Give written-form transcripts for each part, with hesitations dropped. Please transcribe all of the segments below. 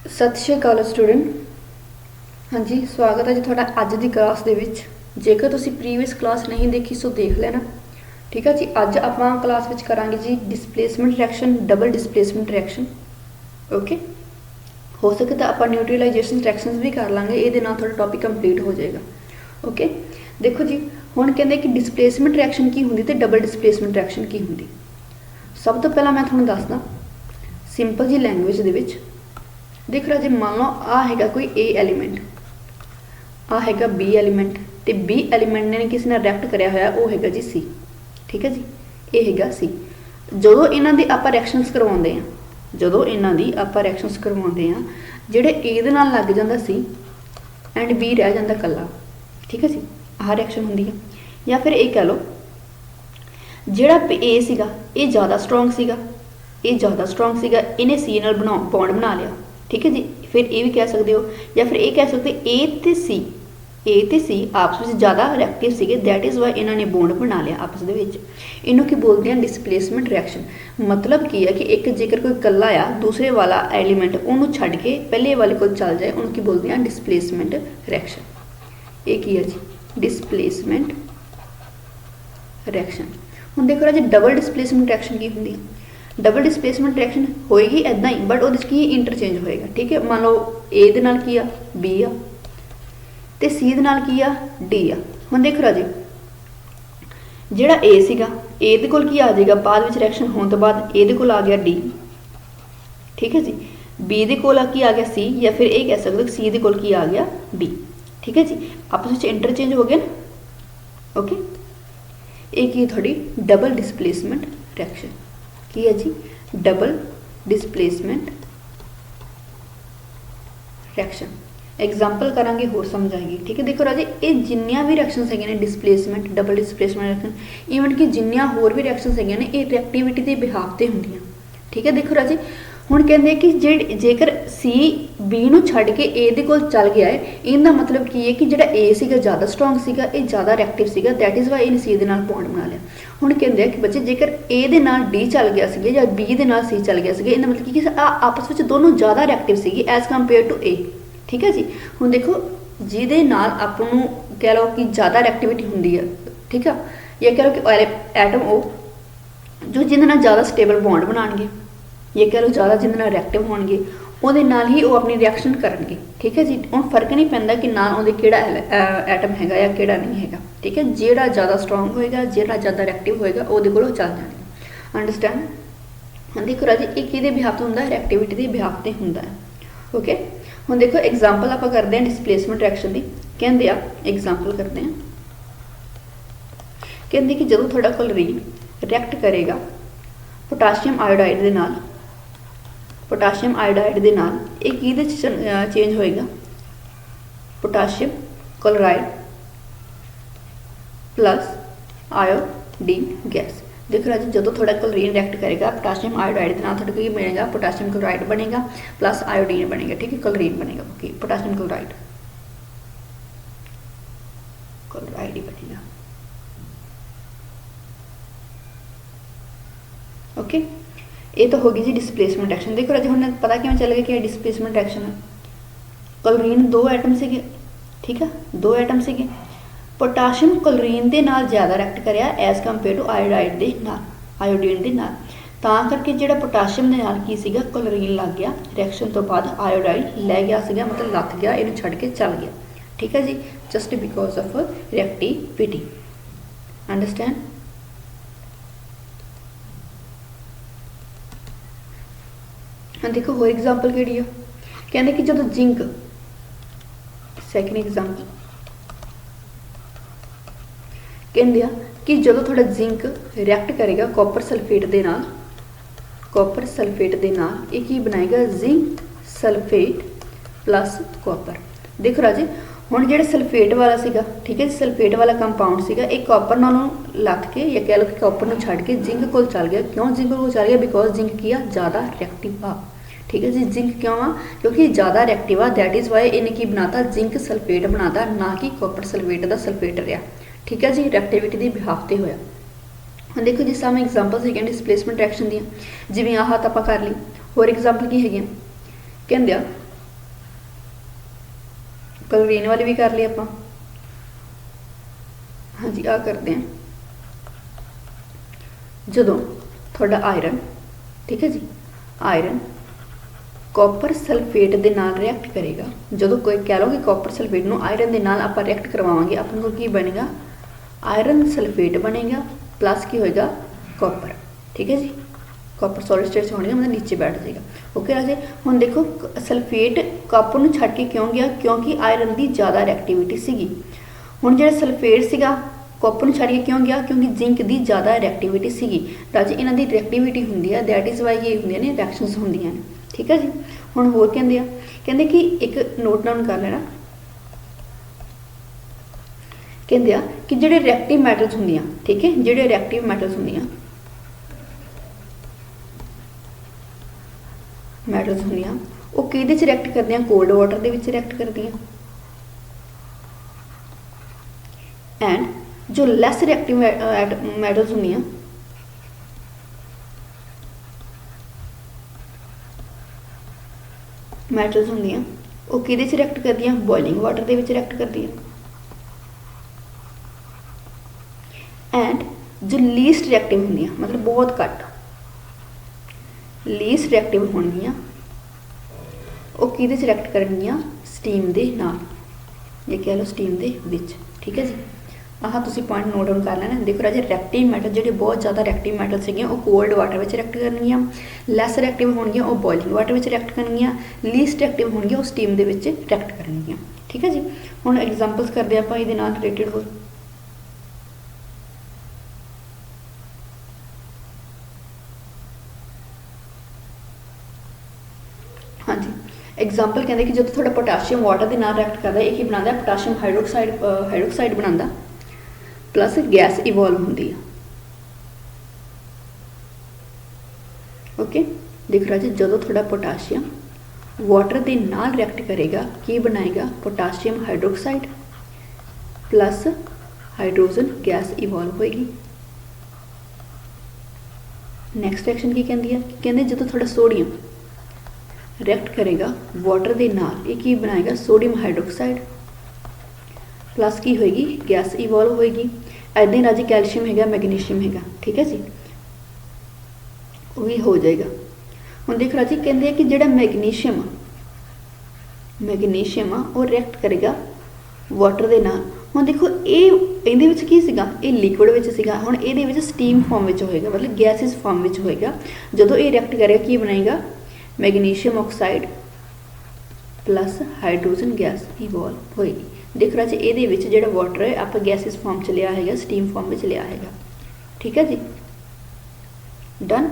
सत श्री अकाल स्टूडेंट। हाँ जी, स्वागत है जी थोड़ा अज की क्लास दे विच। जेकर तुसी प्रीवियस क्लास नहीं देखी सो देख लेना। ठीक है जी, अज आपां क्लास विच करांगे जी displacement reaction, double displacement reaction. Okay, हो सके तो आपां न्यूट्रलाइजेशन रिएक्शंस भी कर लांगे, ये नाल थोड़ा टॉपिक कंप्लीट हो जाएगा। ओके, देखो जी हुण कहंदे कि डिस्प्लेसमेंट रिएक्शन की हुंदी ते डबल डिस्प्लेसमेंट रिएक्शन की हुंदी। सब तो पहला मैं तुहानूं दसदा सिंपल जी लैंग्वेज दे विच। देख रहा जी, मान लो आ हैगा कोई ए एलीमेंट, आ हैगा बी एलीमेंट, तो बी एलीमेंट ने किसी ने रिएक्ट कराया होया वो हैगा जी सी। ठीक है जी, ये हैगा सी। जो इन्हां दी आपां रिएक्शनस करवाउंदे आ, जो इन्हां दी आपां रिएक्शनस करवाउंदे आ, जिहड़े ए दे नाल लग जांदा सी एंड बी रह जांदा कल्ला। ठीक है जी, आह रिएक्शन हुंदी है। या फिर ये कह लो जिहड़ा ए सीगा ये ज़्यादा स्ट्रोंग सीगा, ये ज़्यादा स्ट्रोंग सीगा, इन्हें सी नाल बॉन्ड बना लिया। ठीक है जी, फिर ये भी कह सकते हो, या फिर ये कह सकते ए ते सी आपस में ज़्यादा रिएक्टिव सीगे, दैट इज़ वाई इन्होंने बॉन्ड बना लिया आपस दे विच। इनू की बोलते हैं डिस्प्लेसमेंट रिएक्शन। मतलब की है कि एक जेकर कोई कल्ला आ दूसरे वाला एलीमेंट उन्होंने छड्ड के पहले वाले को चल जाए, उनकी बोलते हैं डिस्प्लेसमेंट रिएक्शन। ये की है जी डिस्प्लेसमेंट रिएक्शन। हुण देखो राजे डबल डिस्प्लेसमेंट रिएक्शन की हुंदी है। डबल डिस्प्लेसमेंट रिएक्शन होएगी इदां ही, बट वो की इंटरचेंज होएगा। ठीक है, मान लो ए दे नाल की आ बी आ ते सी दे नाल की आ डी आ। हुण देखो राजे जिहड़ा ए सीगा ए दे कोल की आ जाएगा बाद विच रिएक्शन होने तो बाद ए दे कोल आ गया डी। ठीक है जी, बी दे कोल की आ गया सी, या फिर ये कह सकते सी दे कोल की आ गया डी। ठीक है जी, आपस में इंटरचेंज हो गया ना। ओके, एक ही थोड़ी डबल डिस्प्लेसमेंट रिएक्शन की है जी डबल डिस्प्लेसमेंट रिएक्शन। एग्जाम्पल करांगे होर समझ आएगी। ठीक है, देखो राजे ये जिन्नियां भी रिएक्शनस है displacement double displacement reaction, even कि जिन्नियां होर भी रिएक्शनस है ये रिएक्टिविटी के बिहाफ ते हुंदियां। ठीक है, देखो राजे हुण कहंदे कि जेकर सी बी नूं छड्ड के ए दे कोल चल गया है, इनका मतलब की है कि जिहड़ा ए सीगा ज़्यादा स्ट्रोंग सीगा, ये ज़्यादा रिएक्टिव सीगा, दैट इज़ वाई इन्हें सी दे नाल बॉन्ड बना लिया। हुण कहंदे कि बच्चे जेकर ए दे नाल डी चल गया सीगा या बी दे नाल सी चल गया सीगा, इनका मतलब कि आपस में दोनों ज़्यादा रिएक्टिव सीगी एज कंपेयर टू ए। ठीक है जी, हुण देखो जिहदे नाल आपां नूं कह लो कि ज़्यादा रिएक्टिविटी हुंदी है। ठीक है, या कह लो कि एटम वो जो जिहदे नाल ज़्यादा स्टेबल बॉन्ड बनाणगे, ये कह लो ज़्यादा जिंदे नाल रिएक्टिव होणगे, उहदे नाल ही वो अपनी रिएक्शन करनगे। ठीक है जी, हुण फर्क नहीं पैंदा कि नाल उहदे किहड़ा एटम हैगा या किहड़ा नहीं हैगा। ठीक है, जिहड़ा ज़्यादा स्ट्रोंग होएगा, जिहड़ा ज़्यादा रिएक्टिव होएगा, उहदे कोल चल जाणगे। अंडरस्टैंड। हाँ देखो राजे एक किहदे बिहाफ ते हुंदा है, रिएक्टिविटी दे बिहाफ ते हुंदा है। ओके, हुण देखो एग्जाम्पल आपां करदे हां डिस्प्लेसमेंट रिएक्शन दी। कहंदे आ एग्जाम्पल करदे हां, कहंदे कि जदों तुहाडा क्लोरीन रिएक्ट करेगा पोटाशियम आयोडाइड दे नाल, पोटाशियम आयोडाइड के नाल एक किहदे चेंज होएगा, potassium chloride plus iodine gas. देखो राजी जो थोड़ा क्लोरीन रिएक्ट करेगा पोटाशियम आयोडाइड के नाल, थोड़ा की बनेगा पोटाशियम क्लोराइड बनेगा प्लस आयोडीन बनेगा। ठीक है, क्लोरीन बनेगा, ओके पोटाशियम क्लोराइड क्लोराइड ही बनेगा। ओके, ये तो होगी जी डिस्प्लेसमेंट रिएक्शन। देखो राजे हमने पता क्यों चल गया कि डिस्प्लेसमेंट रिएक्शन है। क्लोरीन दो एटम से, ठीक है दो एटम से, पोटाशियम क्लोरीन के नाल ज़्यादा रिएक्ट कराया एज कंपेयर टू आयोडाइड के नाल, आयोडीन के नाल, तां करके जिहड़ा पोटाशियम के नाल की सीगा क्लोरीन लग गया, रिएक्शन तो बाद आयोडाइड लै गया सीगा, मतलब लथ गया, इन्हूं छड्ड के चल गया। ठीक है जी, just because of reactivity. Understand. हाँ देखो होर एग्जाम्पल किहड़ी है, कहते कि जो जिंक, सैकेंड एग्जाम्पल कहते कि जो थोड़ा जिंक रिएक्ट करेगा कॉपर सल्फेट के नाल, कॉपर सल्फेट के नाल ये की बनाएगा जिंक सल्फेट प्लस कॉपर। देखो राजे हुण जिहड़ा सल्फेट वाला सीगा, ठीक है सल्फेट वाला कंपाउंड सीगा, एक कॉपर नालों लथ के या कह लो कि कॉपर नूं छड्ड के जिंक कोल चल गया। क्यों जिंक कोल चल गया? बिकॉज जिंक की आ ज़्यादा रिएक्टिव आ। ठीक है जी, जिंक क्यों आ? क्योंकि ज़्यादा रिएक्टिव आ, दैट इज़ वाई इन्हें की बनाता जिंक सल्फेट बनाता, ना कि कॉपर सल्फेट का सल्फेट रहा। ठीक है जी, रिएक्टिविटी की बिहाफ ते होया। हुण देखो जिस तरह एग्जाम्पल है डिस्प्लेसमेंट रिएक्शन दी, जिवें आह तो आपां कर ली। होर एग्जाम्पल की है कहंदे क्लोरीन वाली भी कर ली आप। हाँ जी, आ करते हैं। जदों थोड़ा आयरन, ठीक है जी, आयरन कॉपर सल्फेट के नाल रिएक्ट करेगा, जो कोई कह लो कि कॉपर सल्फेट में आयरन के नाल आप रिएक्ट करवावांगे, अपन को की बनेगा, आयरन सल्फेट बनेगा प्लस की होएगा कॉपर, ठीक है जी। कॉपर सॉलिड स्टेट होने मतलब नीचे बैठ जाएगा। ओके राजे, हुण देखो सल्फेट कॉपर नूं छड्ड के क्यों गया, क्योंकि आयरन की ज़्यादा रिएक्टिविटी सीगी। हुण जिहड़ा सल्फेट सीगा कॉपर नूं छड्ड के क्यों गया, क्योंकि जिंक की ज़्यादा रिएक्टिविटी सीगी। राजे इन्हां दी रिएक्टिविटी हुंदी है, दैट इज़ वाई ये हुंदियां ने रिएक्शनस हुंदियां ने, ठीक है जी। हुण होर कहंदे आ, कहंदे कि एक नोट डाउन कर लेना, कहंदे आ कि जिहड़े रिएक्टिव मैटल्स हुंदियां, ठीक है, जिहड़े रिएक्टिव मैटल्स हुंदियां मैटल्स होंदियां वो किहदे च रिएक्ट करदियां, कोल्ड वाटर दे विच रिएक्ट करदियां। एंड जो लैस रिएक्टिव मैटल्स होंदियां मैटल्स होंदियां वो किहदे च रिएक्ट करदियां, बॉइलिंग वाटर दे विच रिएक्ट करदियां। एंड जो लीस्ट रिएक्टिव होंदियां मतलब बहुत घट लीस्ट रिएक्टिव होणगियां वो किहदे च रिएक्ट करनगियां, स्टीम दे नाल, या कह लो स्टीम दे विच, ठीक है जी। आह तुसीं पॉइंट नोट डाउन कर लेना। देखो राजे रिएक्टिव मैटल जिहड़े बहुत ज़्यादा रिएक्टिव मैटल सीगे वो कोल्ड वाटर विच रिएक्ट करनगियां, लैस रिएक्टिव होणगियां वो बॉइलिंग वाटर विच रिएक्ट करनगियां, लीस्ट रिएक्टिव होणगियां वो स्टीम दे विच रिएक्ट करनगियां, ठीक है जी। हुण एग्जांपल्स करदे आपां इहदे नाल रिलेटेड होर। हाँ जी, एग्जाम्पल कहते कि जो थोड़ा पोटाशियम वाटर के नाल रिएक्ट करता है, एक ही बनाता है पोटाशियम हाइड्रोक्साइड बनाता प्लस गैस इवॉल्व होंगी है। ओके, देख रहा जी, जो थोड़ा पोटाशियम वाटर के नाल रिएक्ट करेगा की बनाएगा, potassium hydroxide plus hydrogen gas evolve होएगी। नैक्सट रिएक्शन की कहती है, कहते जो थोड़ा सोडियम रिएक्ट करेगा वाटर के नाल, ये की बनाएगा, सोडियम हाइड्रोक्साइड प्लस की होएगी, गैस इवॉल्व होएगी। ऐसे राजी कैल्शियम है, मैगनीशियम है, ठीक है जी, वो भी हो जाएगा। हम देख राजी कहते हैं कि जो मैगनीशियम वो रिएक्ट करेगा वाटर के नाल। हम देखो ये की सीगा, ये लिक्विड विच सीगा, हुण इहदे विच स्टीम फॉर्म विच होएगा, मतलब गैसिस फॉर्म विच होएगा। जो ये रिएक्ट करेगा की बनाएगा, magnesium oxide plus hydrogen gas evolve होएगी। देख रहा जी ये जो वाटर है आप गैसिस फॉर्म च लिया है, स्टीम फॉर्म में लिया है, ठीक है जी, डन।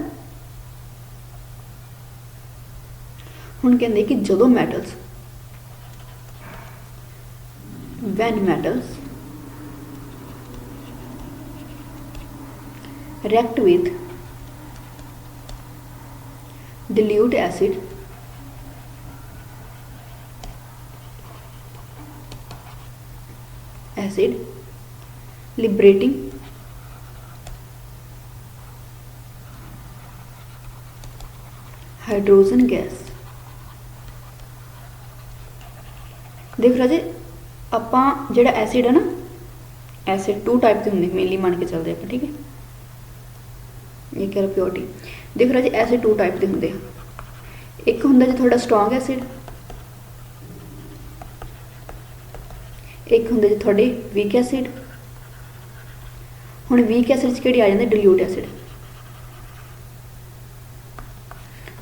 हुण कहंदे कि जो metals when metals react with dilute acid liberating hydrogen gas. देख रहा जी आप जो एसिड है ना, एसिड 2 टाइप के होंगे मेनली मान के चलते हैं, ठीक है, ये कह लो प्योरिटी। देख रहा जी एसिड 2 टाइप के होंगे, एक होंगे जो थोड़ा स्ट्रॉन्ग एसिड, एक होंगे जो थोड़े वीक एसिड। हुण वीक एसिड किहड़ी आ जाती, डिल्यूट एसिड।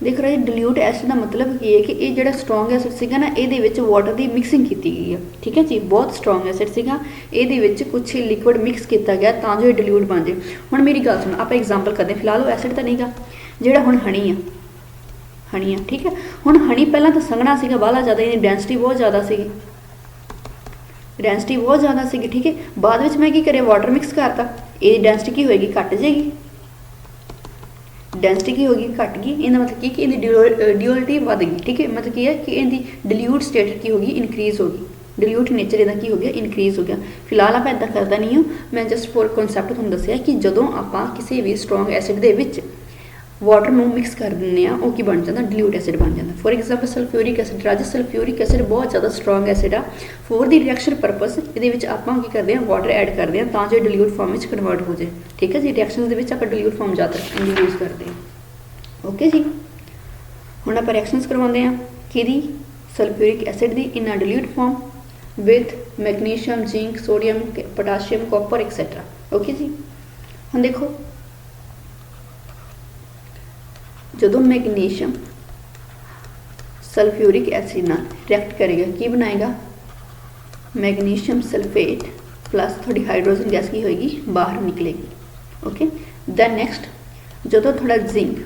देख रहा जी डिल्यूट एसिड का मतलब की है कि ये जो स्ट्रॉन्ग एसिड सीगा ना, ये वाटर की मिक्सिंग की गई है, ठीक है जी, बहुत स्ट्रॉन्ग एसिड सीगा, ये कुछ लिक्विड मिक्स किया गया तो जो ये डिल्यूट बन जाए। हुण मेरी गल सुनो, आप एग्जाम्पल करते फिलहाल वो एसिड तो नहीं गा, जो हुण हनी है, ठीक है। हुण हनी पहला तो संघना सीगा बाहला ज़्यादा, इहदी डेंसिटी बहुत ज़्यादा सी, डेंसिटी बहुत ज़्यादा सी, ठीक है। बाद में मैं की करे वाटर मिक्स करता, ये डेंसिटी की होएगी, घट जाएगी, डेंसिटी की होगी, घट गई। इसका मतलब कि ड्यूअलिटी बढ़ गई, ठीक है, मतलब की है कि इनकी डिल्यूट स्टेट की होगी, इनक्रीज होगी, डिल्यूट नेचर इसका की हो गया, इनक्रीज हो गया। फिलहाल आप इदा करता नहीं हूँ, मैं जस्ट फॉर कॉन्सैप्ट तुहानूं दस्सिया कि जदों आप किसी भी स्ट्रॉन्ग एसिड दे विच ਵਾਟਰ ਨੂੰ ਮਿਕਸ ਕਰ ਦਿੰਦੇ ਆ, ਉਹ ਕੀ ਬਣ ਜਾਂਦਾ, ਡਿਲੂਟ ਐਸਿਡ ਬਣ ਜਾਂਦਾ। ਫੋਰ ਐਗਜ਼ਾਮਪਲ ਸਲਫਿਊਰਿਕ ਐਸਿਡ, ਰਾਜੇ ਸਲਫਿਊਰਿਕ ਐਸਿਡ ਬਹੁਤ ਜ਼ਿਆਦਾ ਸਟਰੋਂਗ ਐਸਿਡ ਆ। ਫੋਰ ਦੀ ਰਿਐਕਸ਼ਨ ਪਰਪਸ ਇਹਦੇ ਵਿੱਚ ਆਪਾਂ ਕੀ ਕਰਦੇ ਹਾਂ, ਵਾਟਰ ਐਡ ਕਰਦੇ ਹਾਂ ਤਾਂ ਜੋ ਡਿਲੂਟ ਫਾਰਮ ਵਿੱਚ ਕਨਵਰਟ ਹੋ ਜਾਏ। ਠੀਕ ਹੈ ਜੀ, ਰਿਐਕਸ਼ਨ ਦੇ ਵਿੱਚ ਆਪਾਂ ਡਿਲੂਟ ਫਾਰਮ ਜ਼ਿਆਦਾ ਯੂਜ਼ ਕਰਦੇ ਹਾਂ। ਓਕੇ ਜੀ, ਹੁਣ ਆਪਾਂ ਰਿਐਕਸ਼ਨਸ ਕਰਵਾਉਂਦੇ ਹਾਂ ਕਿਹਦੀ, ਸਲਫਿਊਰਿਕ ਐਸਿਡ ਦੀ in a dilute form with magnesium, zinc, sodium, potassium, copper etcetera. Okay ਜੀ, ਹੁਣ ਦੇਖੋ ਜਦੋਂ ਮੈਗਨੀਸ਼ੀਅਮ ਸਲਫਿਊਰਿਕ ਐਸਿਡ ਨਾਲ ਰਿਐਕਟ ਕਰੇਗਾ ਕੀ ਬਣਾਏਗਾ, ਮੈਗਨੀਸ਼ੀਅਮ ਸਲਫੇਟ प्लस थोड़ी हाइड्रोजन गैस की होएगी बाहर निकलेगी। ओके, दैन नेक्स्ट जो थोड़ा जिंक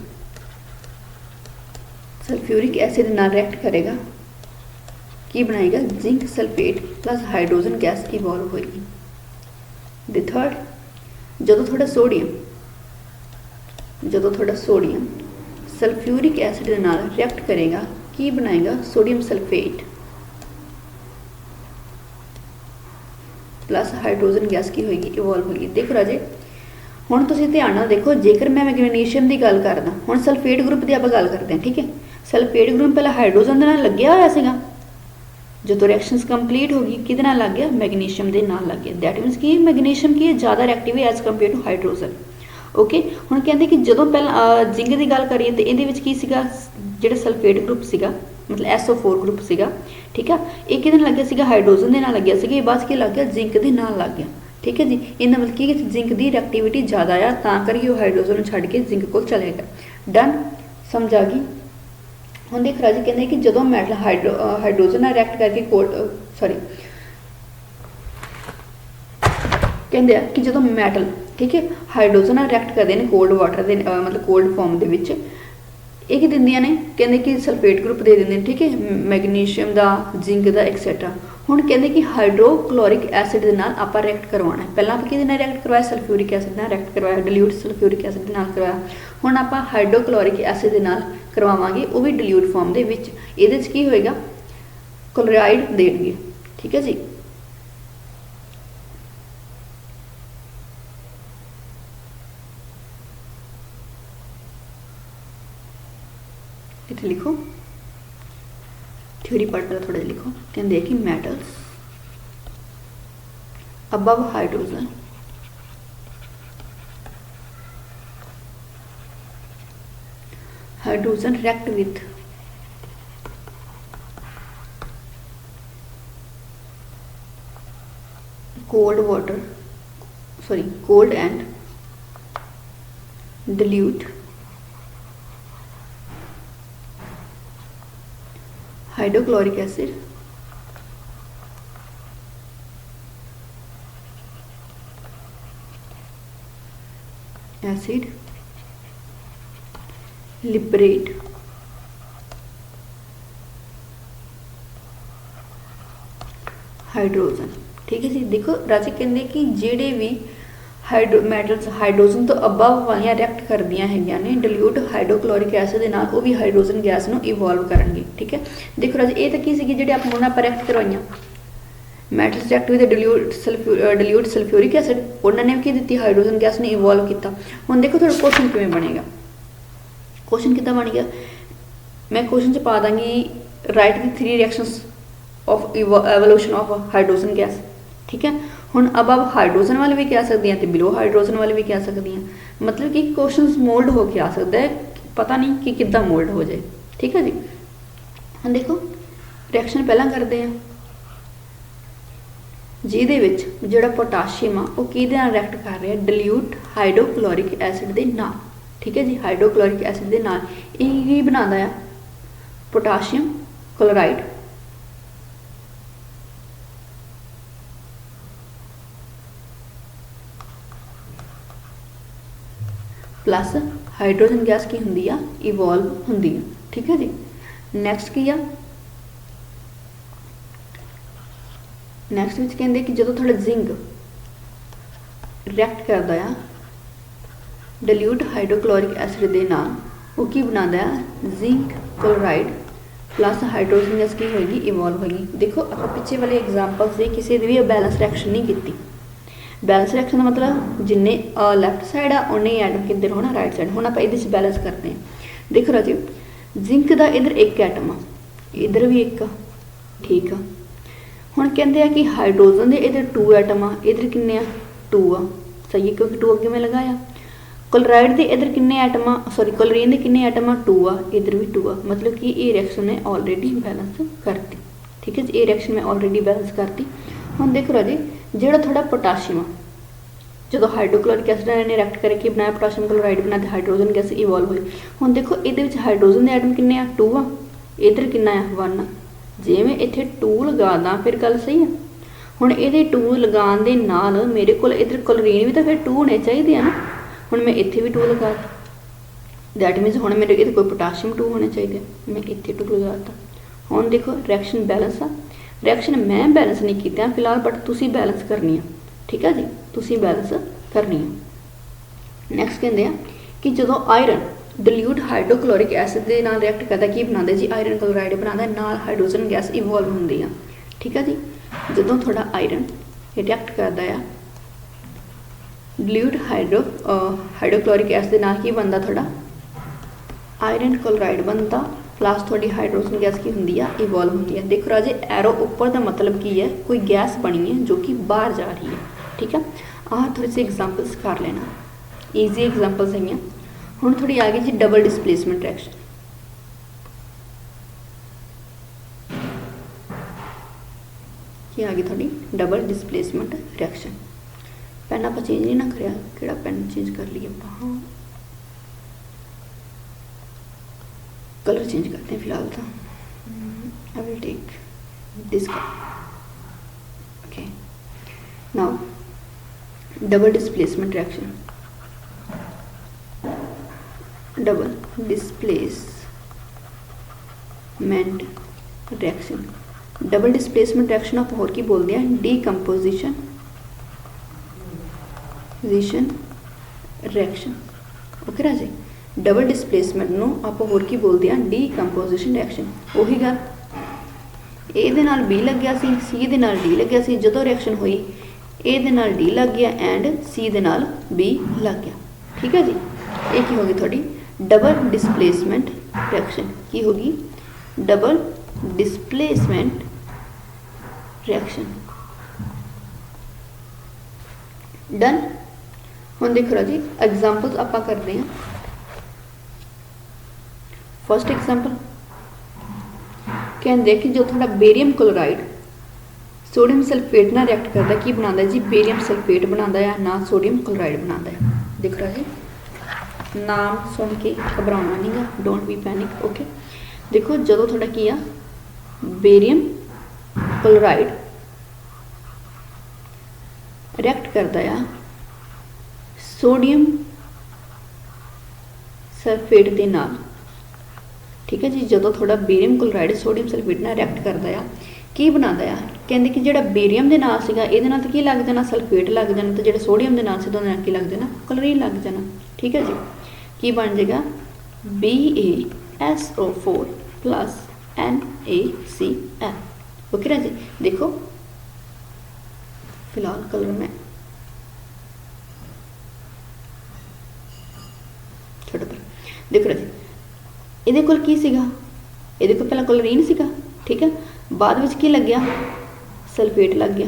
सल्फ्यूरिक एसिड नाल रिएक्ट करेगा की बनाएगा, zinc sulphate plus hydrogen gas evolve होएगी। द थर्ड जो थोड़ा सोडियम सल्फ्यूरिक एसिड नाल रिएक्ट करेगा की बनाएगा, sodium sulphate plus hydrogen gas की होएगी इवॉल्व होगी। देखो राजे हुण तुसीं ध्यान नाल देखो, जेकर मैं मैग्नीशियम की गल करदा, हुण सल्फेट ग्रुप की आपां गल करते हैं। ठीक है, सल्फेट ग्रुप पहले हाइड्रोजन दे नाल लग्गिया होया सीगा, जो रिएक्शनस कंप्लीट हो गई किहदे नाल लग गया, मैग्नीशियम दे नाल लग गया। दैट मीनस कि मैग्नीशियम की ज़्यादा रिएक्टिव है as compare to hydrogen. Okay, हुण कहंदे कि जदों पहला जिंक की गल करिए तो इहदे विच की सीगा, जिहड़ा सल्फेट ग्रुप सीगा मतलब SO4 ग्रुप सीगा। ठीक है, एक किहदे नाल लग गया सीगा, हाइड्रोजन दे नाल लग गया सीगा, बाद की लग गया जिंक दे नाल लग गया। ठीक है जी, इहदा मतलब कि जिंक की रिएक्टिविटी ज़्यादा आ, तां करके वो हाइड्रोजन छड्ड के जिंक कोल चले गया। डन, समझ आ गई। हुण देख राजी कहंदे कि जदों मैटल हाइड्रोजन नाल रिएक्ट करके कहंदे आ कि जदों मैटल ठीक है हाइड्रोजन नाल रिएक्ट करदे ने कोल्ड वाटर दे मतलब कोल्ड फॉर्म दे विच, ਇਹ ਕੀ ਦਿੰਦੀਆਂ ਨੇ, ਕਹਿੰਦੇ ਕਿ ਸਲਫੇਟ ਗਰੁੱਪ ਦੇ ਦਿੰਦੇ ਨੇ। ਠੀਕ ਹੈ, ਮੈਗਨੀਸ਼ੀਅਮ ਦਾ, ਜ਼ਿੰਕ ਦਾ ਐਕਸੈਟਰਾ। ਹੁਣ ਕਹਿੰਦੇ ਕਿ ਹਾਈਡਰੋਕਲੋਰਿਕ ਐਸਿਡ ਦੇ ਨਾਲ ਆਪਾਂ ਰਿਐਕਟ ਕਰਵਾਉਣਾ ਹੈ। ਪਹਿਲਾਂ ਆਪਾਂ ਕਿਹਦੇ ਨਾਲ ਰਿਐਕਟ ਕਰਵਾਇਆ, ਸਲਫਿਊਰਿਕ ਐਸਿਡ ਨਾਲ ਰਿਐਕਟ ਕਰਵਾਇਆ, ਡਿਲੂਟ ਸਲਫਿਊਰਿਕ ਐਸਿਡ ਦੇ ਨਾਲ ਕਰਵਾਇਆ। ਹੁਣ ਆਪਾਂ ਹਾਈਡਰੋਕਲੋਰਿਕ ਐਸਿਡ ਦੇ ਨਾਲ ਕਰਵਾਵਾਂਗੇ, ਉਹ ਵੀ ਡਿਲੂਟ ਫਾਰਮ ਦੇ ਵਿੱਚ। ਇਹਦੇ 'ਚ ਕੀ ਹੋਏਗਾ, ਕਲੋਰਾਈਡ ਦੇਣਗੇ। ਠੀਕ ਹੈ ਜੀ, इतने लिखो, थ्योरी पार्ट पर थोड़ा लिखो। कहते कि metals above hydrogen react with cold and dilute hydrochloric acid liberate hydrogen. ठीक है जी, देखो राजे कहते कि जेडे भी मैटल्स हाइड्रोजन तो अबव वालियां रिएक्ट करदियां हैगियां ने डिल्यूट हाइड्रोक्लोरिक एसिड दे नाल, वो भी हाइड्रोजन गैस नूं इवॉल्व करनगे। ठीक है, देखो राजे ये तो की सीगी जिहड़े आपां उन्हां पर रिएक्ट करवाइयां, metals react with dilute sulphuric acid, उन्होंने की दी हाइड्रोजन गैस ने इवॉल्व किया। हुण देखो थोड़ा क्वेश्चन किवें बनेगा, क्वेश्चन कितना बन गया, मैं क्वेश्चन च पा Dangi right the 3 reactions of evolution of hydrogen gas. ठीक है, हुण अबव हाइड्रोजन वाले भी कह सकती हैं तो बिलो हाइड्रोजन वाले भी कह सकती हैं, मतलब कि क्वेश्चन मोल्ड होके आ सकता है, पता नहीं कि किद्दां मोल्ड हो जाए। ठीक है जी, हम देखो रिएक्शन पहला करते हैं जिहदे विच जिहड़ा पोटाशियम आ वो किहदे नाल रिएक्ट कर रहा है, डिल्यूट हाइड्रोक्लोरिक एसिड दे नाल। ठीक है जी, हाइड्रोक्लोरिक एसिड दे नाल ये बनाता है potassium chloride plus hydrogen gas की होंदी आ इवॉल्व होंदी है। ठीक है जी, नैक्सट की आ, नैक्सट विच कहंदे कि जदों थोड़ा जिंक रिएक्ट करता है डिल्यूट हाइड्रोक्लोरिक एसिड दे नाल, वो की बनाता है zinc chloride plus hydrogen gas की होगी इवॉल्व होगी। देखो आप पिछे वाले एग्जाम्पल्स से किसी भी बैलेंस रिएक्शन नहीं की, बैलेंस रिएक्शन का मतलब जिन्ने लैफ्ट साइड आ उन्ने ही एटम किधर होना राइट साइड। हुण आपां इहदे च बैलेंस करते हैं। देखो राजी जिंक का इधर एक एटम आ, इधर भी एक आ, ठीक आ। हुण कहंदे आ कि हाइड्रोजन दे इधर 2 एटम आ, इधर किन्ने आ 2 आ, सही है क्योंकि 2 अगे मैं लगाया। क्लोराइड के इधर किन्ने एटम आ, सॉरी क्लोरीन के किन्ने एटम आ 2 आ, इधर भी 2 आ, मतलब कि ये रिएक्शन ने ऑलरेडी बैलेंस करती। ठीक है जी, ये रिएक्शन में ऑलरेडी बैलेंस करती। हुण देखो राजी जिहड़ा थोड़ा पोटाशियम जो हाइड्रोक्लोरिक एसिड ने रिएक्ट करके बनाया पोटाशियम क्लोराइड बना के हाइड्रोजन गैस इवॉल्व हुई। हुण देखो ये हाइड्रोजन के एटम किन्ने आ 2 आ, इधर किन्ना आ 1 आ। जे मैं इत्थे 2 लगा दा फिर गल सही है। हुण ये 2 लगाने दे नाल मेरे को इधर क्लोरीन भी तो फिर 2 होने चाहिए ना। हुण मैं इत्थे भी 2 लगा दैट मीनस हुण मेरे इधर कोई पोटाशियम 2 होने चाहिए, मैं इत्थे 2 लगाता। हुण देखो रिएक्शन बैलेंस आ, रिएक्शन मैं बैलेंस नहीं कीता फिलहाल बट तुसी बैलेंस करनी है। ठीक है जी, तुसी बैलेंस करनी है। नैक्सट कहते हैं कि जो आयरन डिल्यूट हाइड्रोक्लोरिक एसिड के नाल रिएक्ट करता की बनाता जी आयरन क्लोराइड बनाता नाल हाइड्रोजन गैस इवॉल्व होंदी है। ठीक है जी, जो थोड़ा आयरन रिएक्ट करता है डिल्यूट हाइड्रोक्लोरिक एसिड के नाल की बनता थोड़ा आयरन क्लोराइड बनता प्लस थोड़ी हाइड्रोजन गैस की होंगी है इवॉल्व होंगी है। देखो राजे एरो ऊपर का मतलब की है कोई गैस बनी है जो कि बाहर जा रही है। ठीक है, आह थोड़ी सी एग्जाम्पल्स कर लेना, ईजी एग्जाम्पल्स है। हुण थोड़ी आ गई जी डबल डिस्प्लेसमेंट रिएक्शन। की आ गई थोड़ी डबल डिस्प्लेसमेंट रिएक्शन। पेन आप चेंज नहीं ना करिया, किहड़ा पेन चेंज कर लिए आप, हाँ कलर चेंज करते हैं फिलहाल तो। I will take this colour. Okay, now double displacement reaction. Double displacement reaction, double displacement reaction आप होर की बोलते हैं decomposition reaction. Okay Raje, double displacement नूं आप होर की बोलते हैं डीकंपोजिशन रिएक्शन। वही गल ए नाल बी लग गया सी दे नाल डी लग गया सी, जदों रिएक्शन हुई ए दे नाल डी लग गया एंड सी दे नाल बी लग गया। ठीक है जी, ये की होगी थोड़ी डबल डिस्प्लेसमेंट रिएक्शन। की होगी डबल डिस्प्लेसमेंट रिएक्शन। डन। हुण देखो राजी एग्जाम्पल्स आपां करते हैं। फर्स्ट एग्जाम्पल कहते कि जो थोड़ा बेरियम क्लोराइड सोडियम सल्फेट ना रिएक्ट करता की बनाता जी बेरियम सल्फेट बनाता है ना सोडियम क्लोराइड बनाता है। देखो राजी नाम सुन के घबराना नहीं गा, डोंट बी पैनिक। ओके, देखो जो थोड़ा की आ बेरियम क्लोराइड रिएक्ट करता है सोडियम सल्फेट के नाल। ठीक है जी, जो थोड़ा बेरियम क्लोराइड सोडियम सल्फेट नाल रिएक्ट करता है की बनाता है, कहते कि जो बेरियम के नाल सीगा इहदे नाल की लग जाना सल्फेट लग जाना, तो जो सोडियम के नाल सीगा उहदे नाल की लग जाना क्लोरीन लग जाना। ठीक है जी, की बन जाएगा BaSO4 प्लस NaCl। ओके ना जी, देखो फिलहाल कलर में छोटा पर देखो जी ਇਹਦੇ ਕੋਲ ਕੀ ਸੀਗਾ, ਇਹਦੇ ਕੋਲ ਪਹਿਲਾਂ ਕਲੋਰੀਨ ਸੀਗਾ। ਠੀਕ ਹੈ, ਬਾਅਦ ਵਿੱਚ ਕੀ ਲੱਗਿਆ ਸਲਫੇਟ ਲੱਗ ਗਿਆ।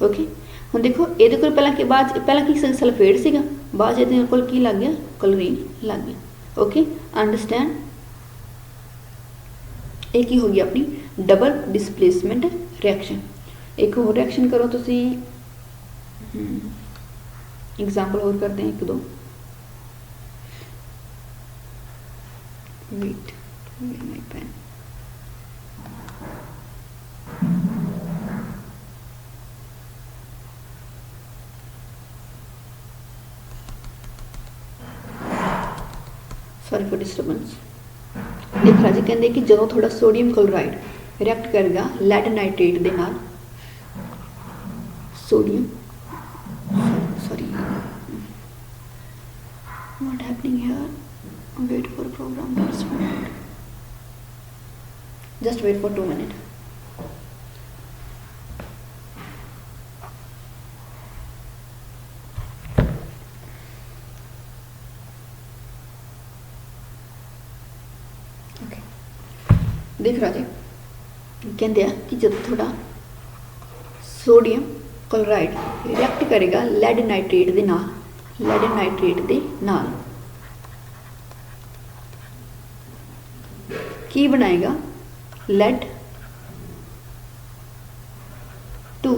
ਓਕੇ, ਹੁਣ ਦੇਖੋ ਇਹਦੇ ਕੋਲ ਪਹਿਲਾਂ ਕੀ ਸਲਫੇਟ ਸੀਗਾ, ਬਾਅਦ ਇਹਦੇ ਕੋਲ ਕੀ ਲੱਗ ਗਿਆ ਕਲੋਰੀਨ ਲੱਗ ਗਿਆ। Okay, understand. ਇਹ ਕੀ ਹੋ ਗਈ ਆਪਣੀ ਡਬਲ ਡਿਸਪਲੇਸਮੈਂਟ ਰਿਐਕਸ਼ਨ। ਇੱਕ ਹੋਰ ਰਿਐਕਸ਼ਨ ਕਰੋ ਤੁਸੀਂ, एग्जाम्पल और करते हैं एक दो। Wait my pen, sorry for disturbance. देखा जी कहते कि जो थोड़ा सोडियम क्लोराइड रिएक्ट करेगा लेड नाइट्रेट के नाल, sodium sorry what happening here, wait for program to respond, just wait for 2 minutes। देख राजे कहते हैं कि जब थोड़ा सोडियम क्लोराइड रिएक्ट करेगा लैड नाइट्रेट के नाल, लैड नाइट्रेट के नाल की बनाएगा lead two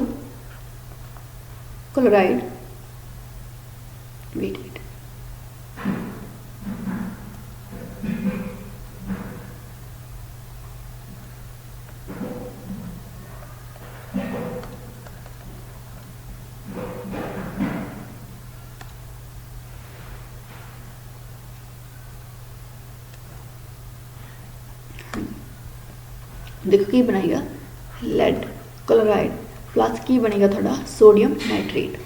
chloride, wait wait देखो की बनेगा लेड क्लोराइड प्लस की बनेगा थोड़ा सोडियम नाइट्रेट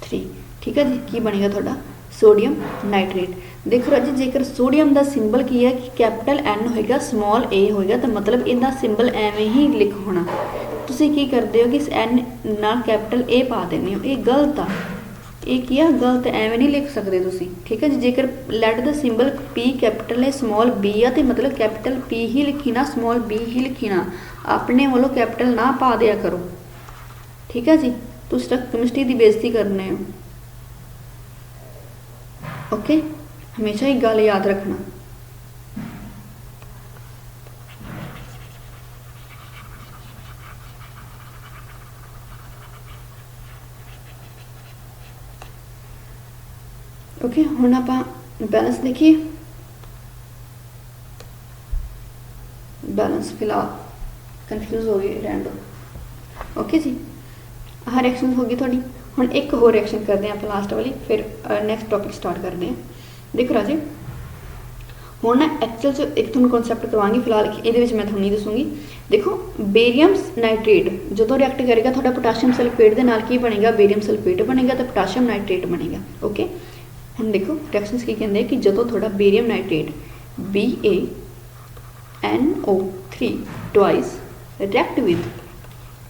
3, ठीक है जी। की बनेगा थोड़ा सोडियम नाइट्रेट। देखो राजी जेकर सोडियम का सिंबल की है कि कैपिटल एन होएगा स्मॉल ए होएगा तो मतलब इहदा सिंबल एवें ही लिख होना। तुसी की करते हो कि एन नाल कैपिटल ए पा देने हो, ये गलत आ, ये किया गलत, एवें नहीं लिख सकते तुसी, ठीक है जी। जेकर लैड का सिंबल पी कैपिटल है स्मॉल बी आ तो मतलब कैपिटल पी ही लिखी ना स्मॉल बी ही लिखी ना, अपने वालों कैपिटल ना पा दिया करो, ठीक है जी। तुम केमिस्ट्री की बेइज्जती करने हो, ओके। हमेशा एक गल याद रखना, ओके। हुण आपां बैलेंस देखिए, बैलेंस फिलहाल कन्फ्यूज हो गए रहने दो, ओके जी। आह रिएक्शन हो गई थोड़ी। हुण एक होर रिएक्शन करते हैं आप लास्ट वाली, फिर नैक्सट टॉपिक स्टार्ट करते हैं। देखो राजे हुण ना एक्चुअल च एक तुहानूं कॉन्सैप्ट करवांगी, फिलहाल ये मैं तुहानूं नहीं दसूँगी। देखो बेरियम नाइट्रेट जो रिएक्ट करेगा थोड़ा पोटाशियम सल्फेट के नाल की बनेगा, बेरियम सल्फेट बनेगा तो पोटाशियम नाइट्रेट बनेगा, ओके। हम देखो रिएक्शंस की कहते हैं कि जो थोड़ा barium nitrate BaNO3 twice react with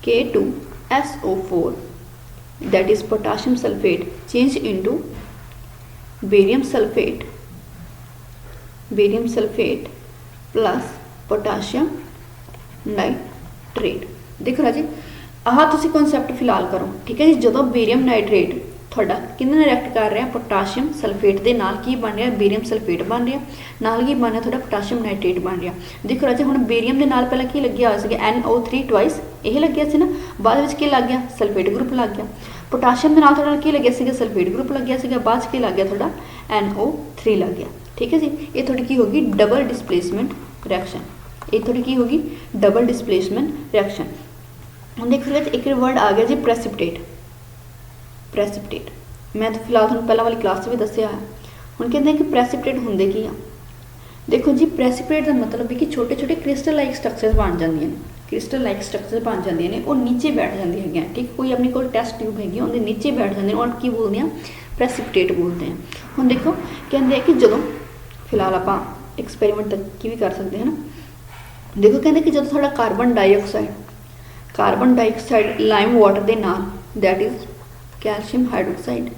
K2SO4 that is potassium sulfate change into barium sulfate plus potassium nitrate. देखो राजी आह तुसी कॉन्सैप्ट फिलहाल करो, ठीक है जी। जो बेरियम नाइट्रेट थोड़ा किहदे नाल रिएक्ट कर रहा है पोटाशियम सल्फेट के नाल की बन रहा बेरियम सल्फेट बन रहा, नाल की बन रहा थोड़ा पोटाशियम नाइट्रेट बन रहा। देखो राजे हुण बेरियम के नाल पहले की लग्या होया सीगा NO3 ट्वाइस, यह लग्या सी ना, बाद विच की लग गया सल्फेट ग्रुप लग गया। पोटाशियम के नाल थोड़ा की लग्या सीगा सल्फेट ग्रुप लग गया सीगा, बाद की लग गया थोड़ा NO3 लग गया, ठीक है जी। ये थोड़ी की होगी डबल डिस्प्लेसमेंट रिएक्शन, ये थोड़ी की होगी डबल डिस्प्लेसमेंट रिएक्शन। हम देखो एक वर्ड आ गया जी प्रेसिपिटेट, प्रेसिपिटेट मैं तो फिलहाल तुहानूं पहला वाली क्लास भी दस्सिया है। हुण कहते हैं कि प्रेसिपिटेट हुंदे की आ, देखो जी प्रेसिपिटेट का मतलब है कि छोटे छोटे क्रिस्टल लाइक स्ट्रक्चर बन जांदियां ने, क्रिस्टल लाइक स्ट्रक्चर बन जांदियां ने, वो नीचे बैठ जांदियां हैं, ठीक। कोई अपने को टेस्ट ट्यूब हैगी उहदे नीचे बैठ जांदे ने, और की बोलते हैं प्रेसिपिटेट बोलते हैं। हुण देखो कहते हैं कि जो फिलहाल आपां एक्सपैरीमेंट की भी कर सकते हैं ना। देखो कहते हैं कि जो थोड़ा कार्बन डाइऑक्साइड लाइम वाटर के नाल that is calcium hydroxide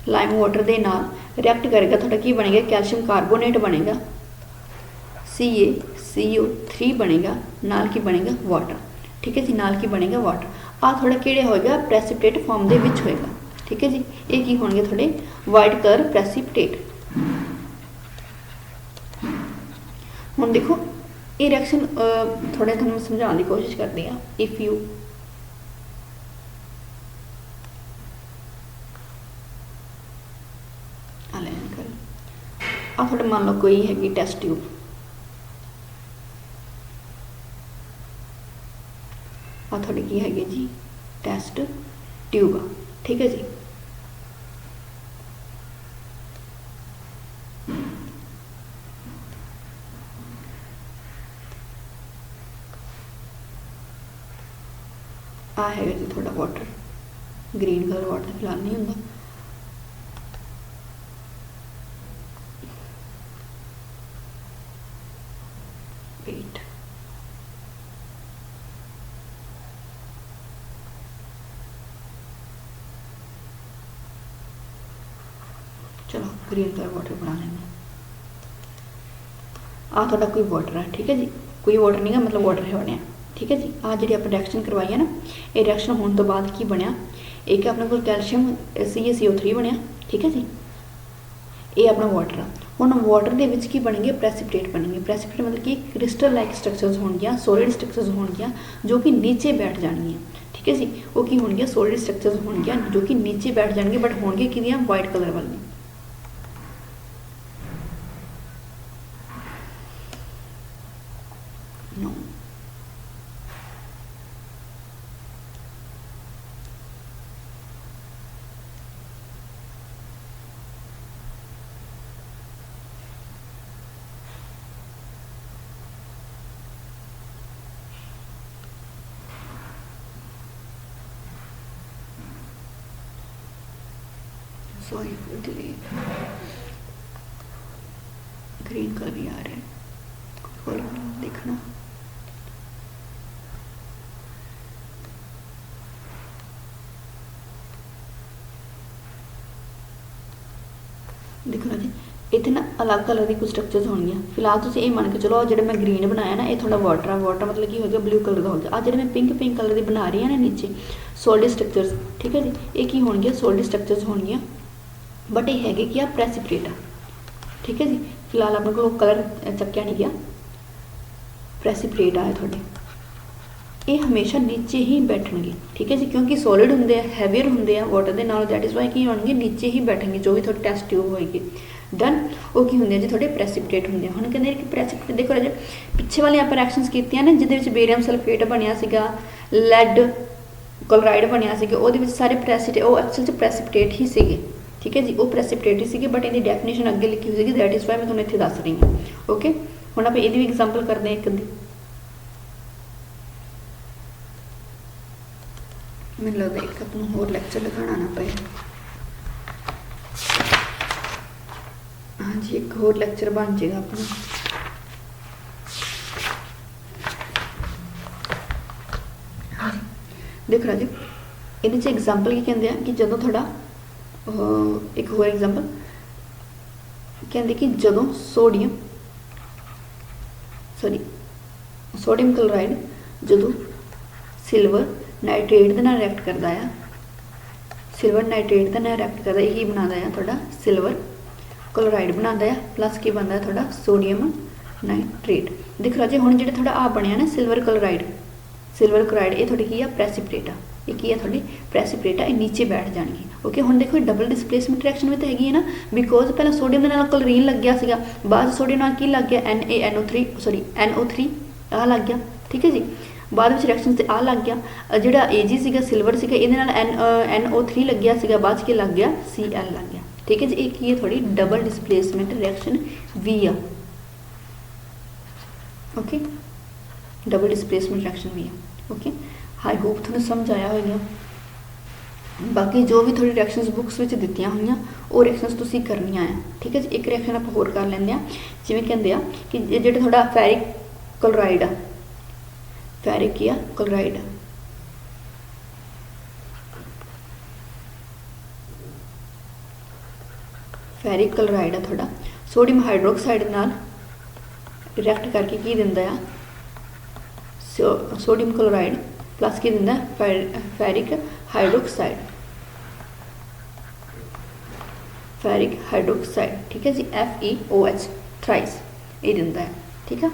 lime water के नाल रिएक्ट करेगा, थोड़ा की बनेगा कैल्शियम कार्बोनेट बनेगा CaCO3 बनेगा, नाल की बनेगा वाटर, ठीक है जी। नाल की बनेगा वाटर, आ थोड़ा किहड़े होएगा प्रेसिपिटेट फॉर्म के विच होएगा, ठीक है जी। ये की होणगे थोड़े वाइट कलर प्रेसिपिटेट। हुण देखो ये रिएक्शन थोड़े तुहानूं समझाने की कोशिश करते हैं। इफ यू आ थोड़े मान लो कोई हैगी टेस्ट ट्यूब, आ थोड़ी की हैगी जी टेस्ट ट्यूब, ठीक है जी। आ है जी थोड़ा वाटर, ग्रीन कलर वाटर फिलहाल नहीं होंगे, वेट चलो ग्रीन कलर वाटर बना लेंगे। आ थोड़ा कोई वाटर है, ठीक है जी, कोई वाटर नहीं है मतलब वाटर है बनया, ठीक है जी। आ जी आप रिएक्शन करवाई है ना, ये रिएक्शन होने तो बाद की बनया, एक अपने को कैल्शियम CaCO3 बनया, ठीक है जी, ये अपना वाटर आ। हुण वाटर दे विच की बनणगे प्रेसिपिटेट बनणगे। प्रेसिपिटेट मतलब कि क्रिस्टल लाइक स्ट्रक्चर्स होणगियां, सॉलिड स्ट्रक्चर्स होणगियां जो कि नीचे बैठ जाणगियां, ठीक है जी। वो की होणगियां सॉलिड स्ट्रक्चर्स होणगियां जो कि नीचे बैठ जाणगे, बट होणगे किहदियां वाइट कलर वालियां। नो सॉरी ग्रीन कलर भी आ रहा है, खोलो देखना। देखो ना जी, इतने ना अलग कलर की कुछ स्ट्रक्चर्स होंगे। फिलहाल तुम ये मान के चलो जो मैं ग्रीन बनाया ना, ये थोड़ा वाटर है, वाटर मतलब कि हो गया ब्लू कलर का हो गया। आज जो मैं पिंक कलर की बना रही है ना नीचे सॉलिड स्ट्रक्चर्स, ठीक है जी, ये की होंगे सॉलिड स्ट्रक्चर्स होंगे, बट ये है कि प्रेसिपिटेट है, ठीक है जी। फिलहाल अपने को कलर चक्या नहीं गया, प्रेसिपिटेट आया थोड़े, ये हमेशा नीचे ही बैठणगे, ठीक है जी, क्योंकि सॉलिड होंगे, हैवीयर होंगे वाटर के नाल, दैट इज़ वाई की होंगे नीचे ही बैठेंगे जो भी थोड़ी टेस्ट ट्यूब होएगी। डन, वो की होंगे जी थोड़े प्रेसिपिटेट होंगे। हुण कहंदे कि प्रेसिपिटेट देखो राजे पिछे वाली आप रिएक्शनस कीतियां ने जिहदे विच बेरियम सल्फेट बनिया सीगा, लैड क्लोराइड बनिया सीगा, ਉਹਦੇ ਵਿੱਚ ਸਾਰੇ ਪ੍ਰੈਸਿपिटेट ਉਹ ਐਕਚੁਅਲ 'ਚ ਪ੍ਰੈਸਿपिटेट ही ਸੀਗੇ, ठीक है जी, वो ਪ੍ਰੈਸਿपिटेट ही ਸੀਗੇ, ਬਟ ਇਹਦੀ ਡੈਫੀਨੇਸ਼ਨ ਅੱਗੇ ਲਿਖੀ ਹੋਈ ਸੀਗੀ, दैट इज़ वाई मैं ਤੁਹਾਨੂੰ ਇੱਥੇ ਦੱਸ ਰਹੀ ਹਾਂ। ਓਕੇ, ਹੁਣ ਆਪਾਂ ਇਹਦੀ ਵੀ ਐਗਜ਼ਾਮਪਲ ਕਰਦੇ ਹਾਂ ਇੱਕ ਦੀ। ਮੈਨੂੰ ਲੱਗਦਾ ਇੱਕ ਆਪਾਂ ਨੂੰ ਹੋਰ ਲੈਕਚਰ ਲਗਾਉਣਾ ਨਾ ਪਏ। हाँ जी, एक होर लैक्चर बन जाएगा अपना। हाँ जी, देखो राजे ये एग्जाम्पल की कहते हैं कि जो थोड़ा एक होर एग्जाम्पल कहते कि जो सोडियम क्लोराइड जो सिल्वर नाइट्रेट के नाल रिएक्ट करता है, सिल्वर नाइट्रेट के नाल रिएक्ट करता यही बनाता है थोड़ा सिल्वर क्लोराइड बनाता है, प्लस की बनता है थोड़ा सोडियम नाइट्रेट। देखो राजे हुण जिहड़ा थोड़ा आ बनया ना सिल्वर क्लोराइड ये थोड़ी की है प्रेसिपिटेट आ, ये की है थोड़ी प्रेसिपिटेट आ, ये नीचे बैठ जाएगी। ओके, हुण देखो डबल डिसप्लेसमेंट रिएक्शन में तो हैगी है ना, बिकॉज पहला सोडियम के नाल क्लोरीन लग गया सीगा, बाद सोडियम नाल की लग गया NO3 आ लग गया, ठीक है जी। बाद में रिएक्शन से आ लग गया जिहड़ा AG सीगा सिल्वर सीगा, इहदे नाल NO3 लग गया सीगा, बाद के लग गया Cl लग गया, ठीक है जी। एक ये थोड़ी डबल डिसप्लेसमेंट रिएक्शन भी आ। ओके, डबल डिसप्लेसमेंट रिएक्शन भी है। ओके, आई होप तुहानूं समझ आया होगा। बाकी जो भी थोड़ी रिएक्शनस बुक्स में दित्तियां हुई वो रिएक्शनस तुसीं करनियां है, ठीक है जी। एक रिएक्शन आप होर कर लैंदे आ, जिवें कहंदे आ कि जिहड़ा थोड़ा फेरिक क्लोराइड आ, फेरिक या क्लोराइड फेरिक क्लोराइड है थोड़ा सोडियम हाइड्रोक्साइड नाल रिएक्ट करके की दिंदा आ सोडियम क्लोराइड प्लस की दिंदा फेरिक हाइड्रोक्साइड, ठीक है जी, FeOH थ्राइस ये दिंदा है, ठीक है।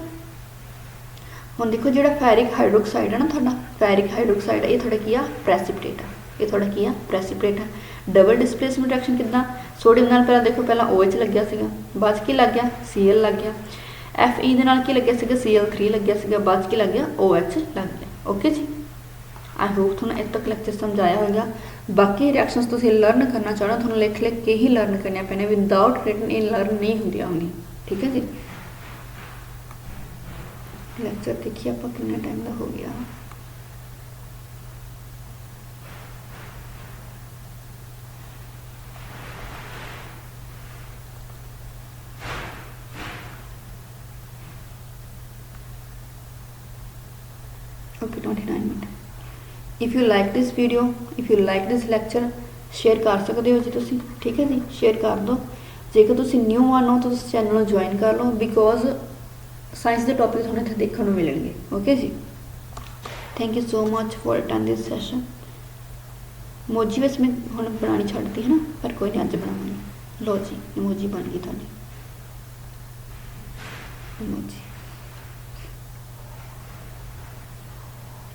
हुण देखो जिहड़ा फेरिक हाइड्रोक्साइड है ना थोड़ा फेरिक हाइड्रोक्साइड ये थोड़ा की प्रेसिपिटेट है, ये थोड़ा की प्रेसिपिटेट है। डबल डिसप्लेसमेंट रिएक्शन कितना सोडियम नाल पहला देखो पहला OH लग गया सीगा, बाद की लग गया Cl लग गया, Fe दे नाल की लग गया सीगा Cl3 लग गया सीगा, बाद की लग गया OH लग गया। ओके जी, आई होप तुहानूं इत्थे तक लैक्चर समझाया होगा। बाकी रिएक्शनस तुसीं लर्न करना चाहो तुहानूं लिख के ही लर्न करने पैने, विदाउट रिटन ये लर्न नहीं होंदियां होंगी, ठीक है जी। लैक्चर देखिए आप कितना टाइम का हो गया। Okay 29 minute. If you like this video, if you like this lecture share कर सकते हो जी तुसी, ठीक है जी, शेयर कर दो। जेकर तुसी न्यू वन हो तो चैनल ज्वाइन कर लो, बिकॉज ਸਾਇੰਸ ਦੇ ਟੌਪਿਕ ਤੁਹਾਨੂੰ ਇੱਥੇ ਦੇਖਣ ਨੂੰ ਮਿਲਣਗੇ। ਓਕੇ ਜੀ, thank you so much for attend this session. Emoji ਬਸ ਮੈਂ ਹੁਣ ਬਣਾਉਣੀ ਛੱਡਤੀ ਹੈ ਨਾ, ਪਰ ਕੋਈ ਨਹੀਂ ਅੱਜ ਬਣਾਵਾਂਗੀ। ਲਓ ਜੀ, ਇਮੋਜੀ ਬਣ ਗਈ ਤੁਹਾਡੀ ਇਮੋਜੀ।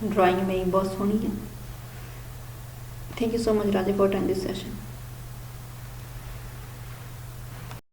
ड्राइंग मेरी बहुत सोहनी है। Thank you so much Raje for attend this session.